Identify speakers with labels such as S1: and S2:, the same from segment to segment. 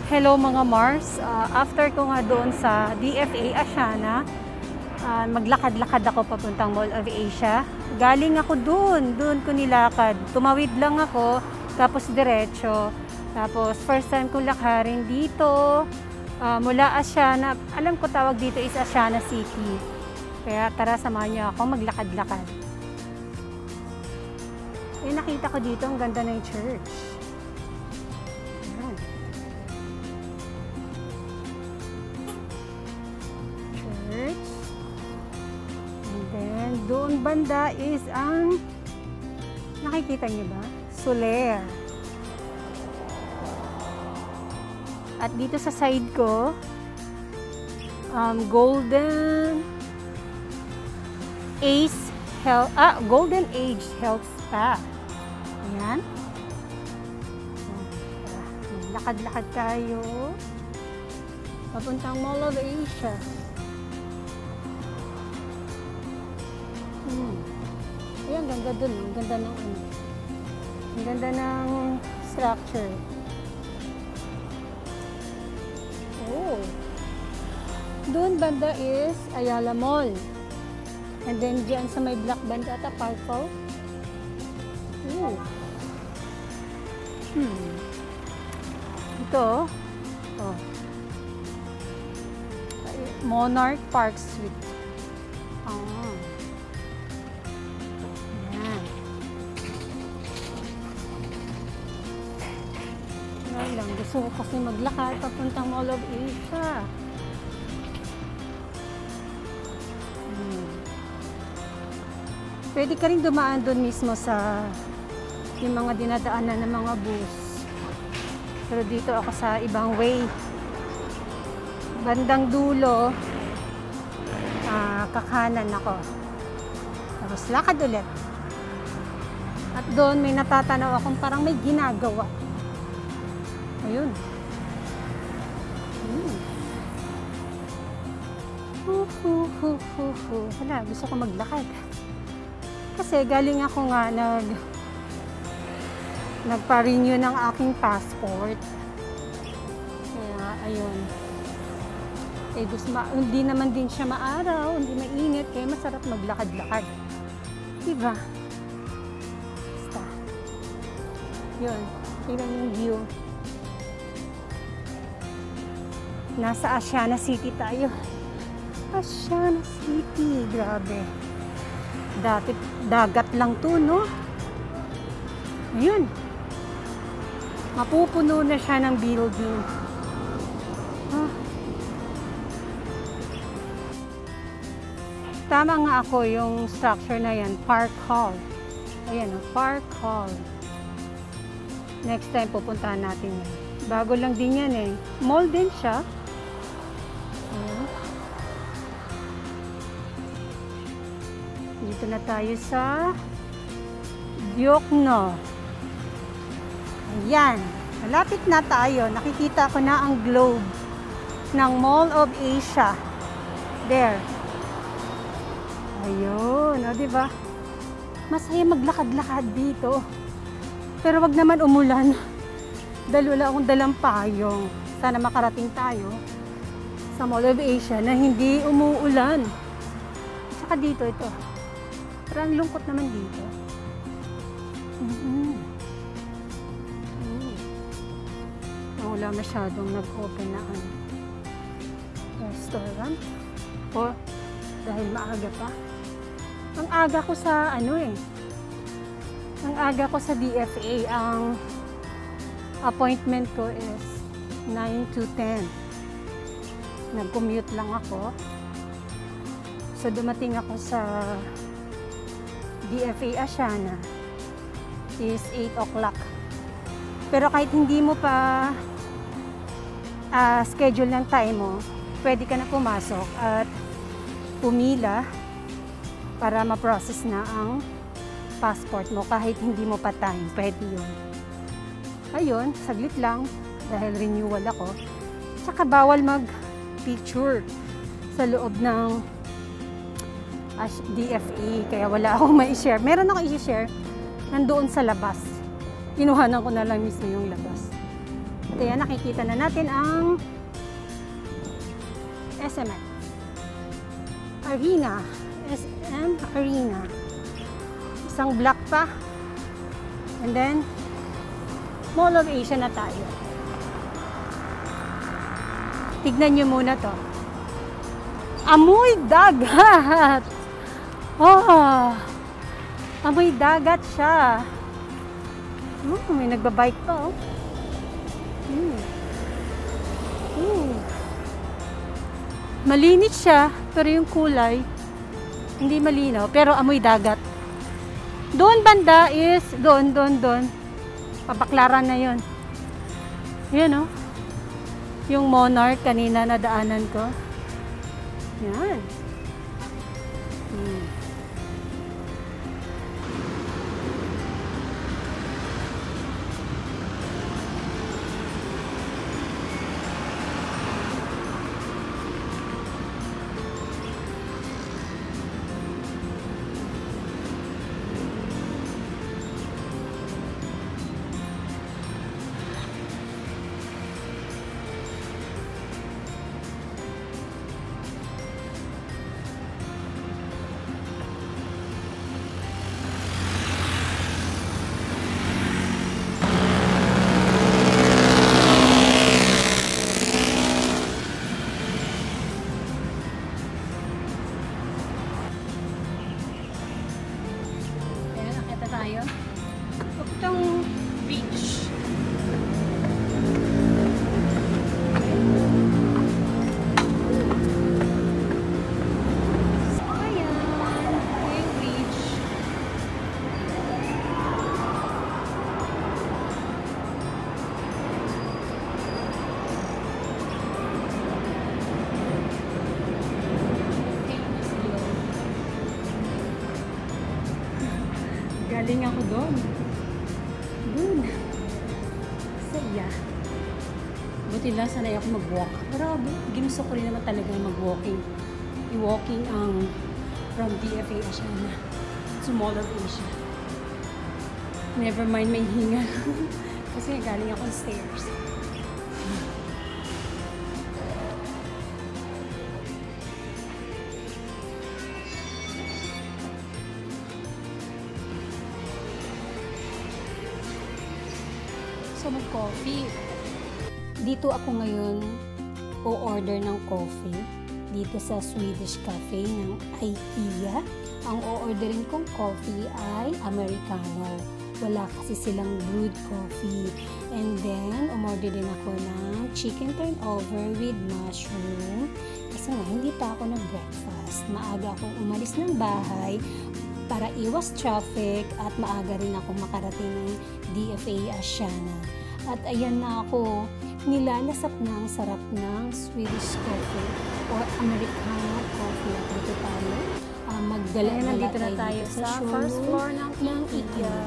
S1: Hello mga Mars, after ko nga doon sa DFA Asiana, maglakad-lakad ako papuntang Mall of Asia. Galing ako doon ko nilakad. Tumawid lang ako, tapos diretso. Tapos first time kong lakarin dito, mula Asiana. Alam ko tawag dito is Asiana City. Kaya tara, samahan niyo ako maglakad-lakad. Nakita ko dito, ang ganda ng church. Doon banda is ang, nakikita niyo ba? Soler. At dito sa side ko, Golden Age Health Spa. Ayan. Lakad-lakad tayo papuntang Mall of Asia. Ayan, ganda dun. Ang ganda ng ano. Ang ganda ng structure. Oh. Doon banda is Ayala Mall. And then dyan sa may black band at a purple. Oh. Ito. Oh. Monarch Park Suite. Gusto ko kasi maglakad papuntang Mall of Asia. Pwede ka rin dumaan doon mismo sa yung mga dinadaanan ng mga bus. Pero dito ako sa ibang way. Bandang dulo, kakanan ako. Tapos lakad ulit. At doon may natatanaw akong parang may ginagawa. Ayun. Wala, gusto ko maglakad. Kasi galing ako nga nagpa-renew ng aking passport. Kaya, ayun. Hindi naman din siya maaraw, hindi mainit, kaya masarap maglakad-lakad. Diba? Basta. Yun. Tingnan yung view. Nasa Asiana City tayo. Asiana City. Grabe. Dati dagat lang to, no? Ayun. Mapupuno na siya ng building. Tama nga ako yung structure na yan. Park Hall. Ayan, Park Hall. Next time pupuntahan natin yan. Bago lang din yan eh. Mall din siya. Dito na tayo sa Diokno. Ayan. Malapit na tayo. Nakikita ko na ang globe ng Mall of Asia. There. Ayun. O, diba? Masaya maglakad-lakad dito. Pero wag naman umulan. Dahil wala akong dalang payong. Sana makarating tayo sa Mall of Asia na hindi umuulan. Tsaka dito ito. Parang lungkot naman dito. Wala masyadong nag-open na restaurant. O, dahil maaga pa. Ang aga ko sa ang aga ko sa DFA, ang appointment ko is 9 to 10. Nag-commute lang ako. So, dumating ako sa DFA Asiana is 8 o'clock. Pero kahit hindi mo pa schedule ng time mo, pwede ka na pumasok at pumila para ma-process na ang passport mo kahit hindi mo pa time. Pwede yun. Ayun, saglit lang dahil renewal ako. Tsaka bawal mag-picture sa loob ng DFA, kaya wala akong mai-share. Meron ako i-share nandoon sa labas. Kinuhanan ko na lang mismo yung labas. Kaya nakikita na natin ang SMX Arena. SM Arena. Isang block pa. And then, Mall of Asia na tayo. Tignan nyo muna to. Amoy dagat! Oh! Amoy dagat siya. May nagbabike pa, oh. Malinis siya, pero yung kulay, hindi malinaw, pero amoy dagat. Doon banda is, doon. Pabaklaran na yun. Yan, oh. Yung Monarch kanina na daanan ko. Yan. Tayo. Itong beach. Ayan. Yung beach. Galing ako doon. Saya. Buti lang sanay ako mag-walk. Pero ginusto ko rin naman talaga mag-walking. I-walking ang from DFA Asiana to Mall of Asia. Never mind may hinga. Kasi galing ako sa stairs. Mag-coffee. Dito ako ngayon o-order ng coffee dito sa Swedish Cafe ng IKEA. Ang o-orderin kong coffee ay Americano. Wala kasi silang brewed coffee. And then, umorder din ako ng chicken turnover with mushroom. Kasi nga, hindi pa ako nag-breakfast. Maaga akong umalis ng bahay para iwas traffic at maaga rin akong makarating ng DFA Asiana. At ayan na ako, nilalasap na ang sarap ng Swedish coffee or Americano coffee. At dito tayo, magdala-dala tayo sa first floor ng IKEA.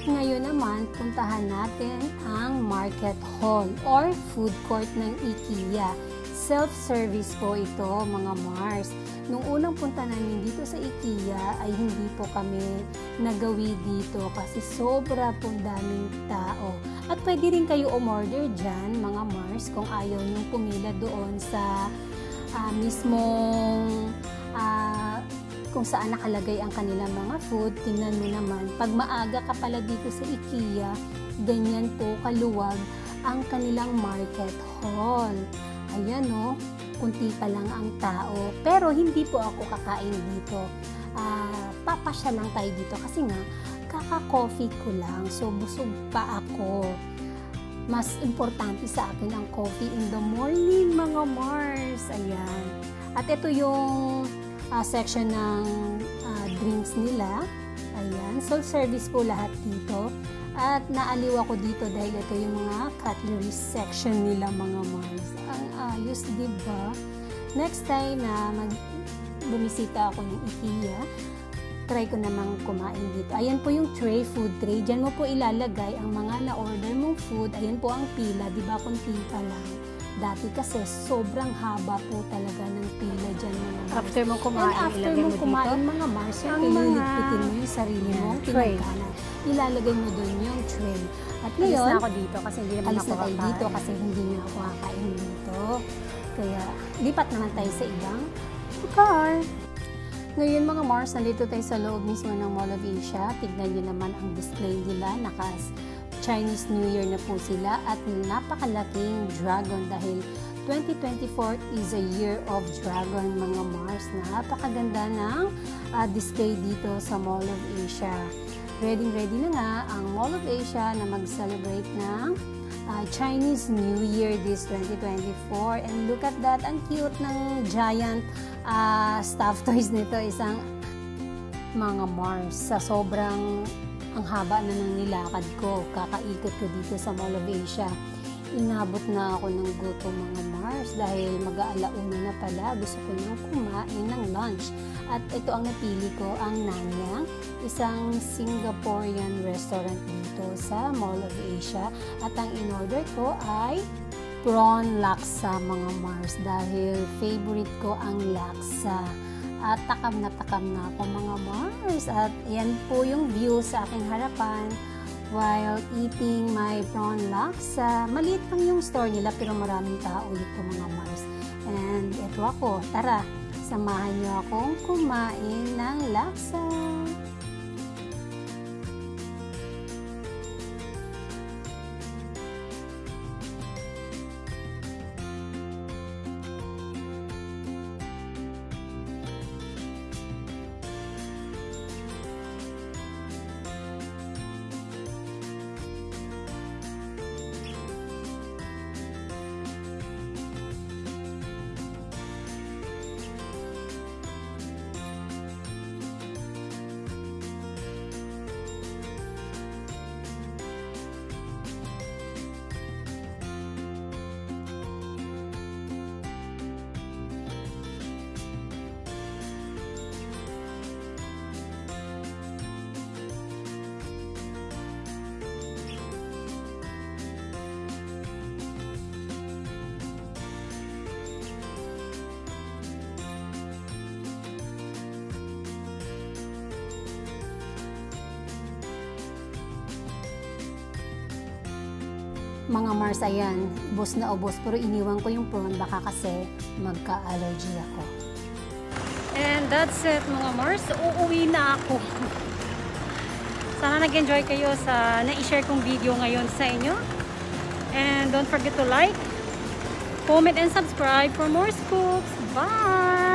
S1: Ngayon naman, puntahan natin ang Market Hall or food court ng IKEA. Self-service po ito, mga Mars. Nung unang punta namin dito sa IKEA ay hindi po kami nagawi dito kasi sobra pong daming tao. At pwede rin kayo umorder dyan, mga Mars, kung ayaw nyung pumila doon sa mismong kung saan nakalagay ang kanilang mga food. Tingnan mo naman, pag maaga ka pala dito sa IKEA, ganyan po kaluwag ang kanilang market hall. Ayan o, kunti pa lang ang tao. Pero hindi po ako kakain dito. Papasya lang tayo dito kasi nga, kaka-coffee ko lang. So, busog pa ako. Mas importante sa akin ang coffee in the morning, mga Mars. Ayan. At ito yung section ng drinks nila. Ayan. Self-service po lahat dito. At naaliw ako dito dahil ito yung mga cutlery section nila, mga Mars. Ang ayos, diba? Next time na bumisita ako ng IKEA, try ko namang kumain dito. Ayan po yung tray, food tray. Diyan mo po ilalagay ang mga na-order mong food. Ayan po ang pila, diba? Kunti pa lang. Dati kasi sobrang haba po talaga ng pila dyan, mga Mars. After mong kumain, mga Mars, yung ililipitin mo yung sarili mo, pinagkanan. Ilalagay mo doon yung tray.
S2: At
S1: Alis
S2: ngayon,
S1: na ako dito kasi hindi naman
S2: alis
S1: ako
S2: na tayo
S1: kakain.
S2: dito kasi hindi na ako kakain dito. Kaya lipat naman tayo sa ibang car. Ngayon mga Mars, nandito tayo sa loob mismo ng Mall of Asia. Tignan nyo naman ang display nila. Chinese New Year na po sila at napakalaking dragon dahil 2024 is a year of dragon mga Mars. Napakaganda ng display dito sa Mall of Asia. Ready na nga ang Mall of Asia na mag-celebrate ng Chinese New Year this 2024. And look at that, ang cute ng giant stuffed toys nito. Isang mga Mars sa sobrang ang haba na ng nilakad ko. Kakaikot ko dito sa Mall of Asia. Inabot na ako ng gutom mga Mars dahil mag-aalauna na pala. Gusto ko nang kumain ng lunch. At ito ang napili ko, ang Nanyang, isang Singaporean restaurant dito sa Mall of Asia. At ang in-order ko ay prawn laksa mga Mars dahil favorite ko ang laksa. At takam na ako mga Mars. At yan po yung view sa aking harapan while eating my prawn laksa. Maliit lang yung store nila pero maraming tao dito mga Mars. And ito ako, tara, samahan niyo akong kumain ng laksa. Mga Mars, ayan, ubos na ubos. Pero iniwan ko yung prawn, baka kasi magka-allergy ako.
S1: And that's it mga Mars. Uuwi na ako. Sana nag-enjoy kayo sa na-share kong video ngayon sa inyo. And don't forget to like, comment, and subscribe for more scoops. Bye!